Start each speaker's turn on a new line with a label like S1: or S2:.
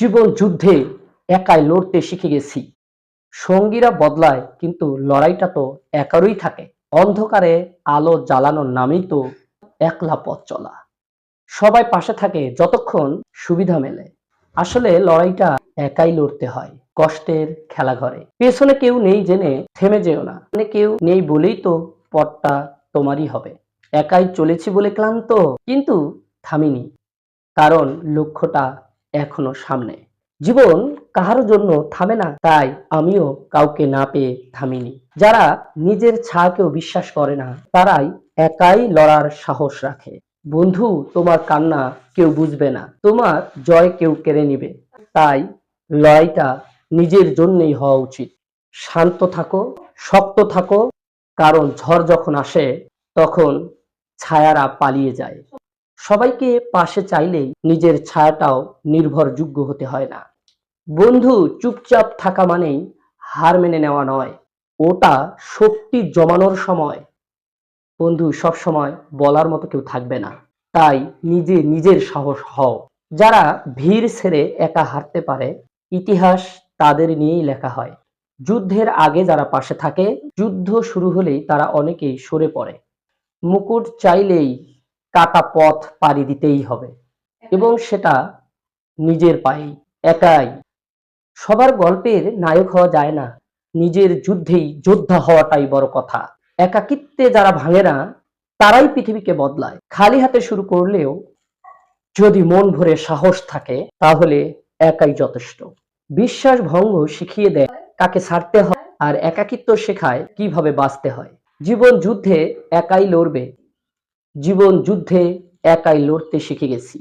S1: জীবন যুদ্ধে একাই লড়তে শিখে গেছি। সঙ্গীরা বদলায় কিন্তু লড়াইটা তো একারই থাকে। অন্ধকারে আলো জ্বালানোর নামই তো একলা পথ চলা। সবাই পাশে থাকে যতক্ষণ সুবিধা মেলে। আসলে লড়াইটা একাই লড়তে হয় কষ্টের খেলাঘরে। পেছনে কেউ নেই জেনে থেমে যেও না, মানে কেউ নেই বলেই তো পথটা তোমারই হবে। একাই চলেছি বলে ক্লান্ত, কিন্তু থামিনি, কারণ লক্ষ্যটা এখনো সামনে। জীবন কাহার জন্য থামে না, তাই আমিও কাউকে না পেয়ে থামিনি। যারা নিজের ছায়াকেও বিশ্বাস করে না, তারাই একাই লড়ার সাহস রাখে। বন্ধু, তোমার কান্না কেউ বুঝবে না, তোমার জয় কেউ কেড়ে নিবে। তাই লড়াইটা নিজের জন্যই হওয়া উচিত। শান্ত থাকো, শক্ত থাকো, কারণ ঝড় যখন আসে তখন ছায়ারা পালিয়ে যায়। সবাইকে পাশে চাইলেই নিজের ছায়াটাও নির্ভরযোগ্য হতে হয় না। বন্ধু, চুপচাপ থাকা মানেই হার মেনে নেওয়া নয়, ওটা শক্তি জমানোর সময়। বন্ধু, সব সময় বলার মতো কেউ থাকবে না, তাই নিজে নিজের সাহস হও। যারা ভিড় ছেড়ে একা হারতে পারে, ইতিহাস তাদের নিয়েই লেখা হয়। যুদ্ধের আগে যারা পাশে থাকে, যুদ্ধ শুরু হলেই তারা অনেকেই সরে পড়ে। মুকুট চাইলেই কাটা পথ পাড়ি দিতেই হবে, এবং সেটা নিজের পায়েই, একাই। সবার গল্পের নায়ক হওয়া যায় না, নিজের যুদ্ধেই যোদ্ধা হওয়াটাই বড় কথা। একাকিত্বে যারা ভাঙে না, তারাই পৃথিবীকে বদলায়। খালি হাতে শুরু করলেও যদি মন ভরে সাহস থাকে, তাহলে একাই যথেষ্ট। বিশ্বাস ভঙ্গ শিখিয়ে দেয় কাকে ছাড়তে হয়, আর একাকিত্ব শেখায় কিভাবে বাঁচতে হয়। জীবন যুদ্ধে একাই লড়বে, জীবন যুদ্ধে একাই লড়তে শিখে গেছি।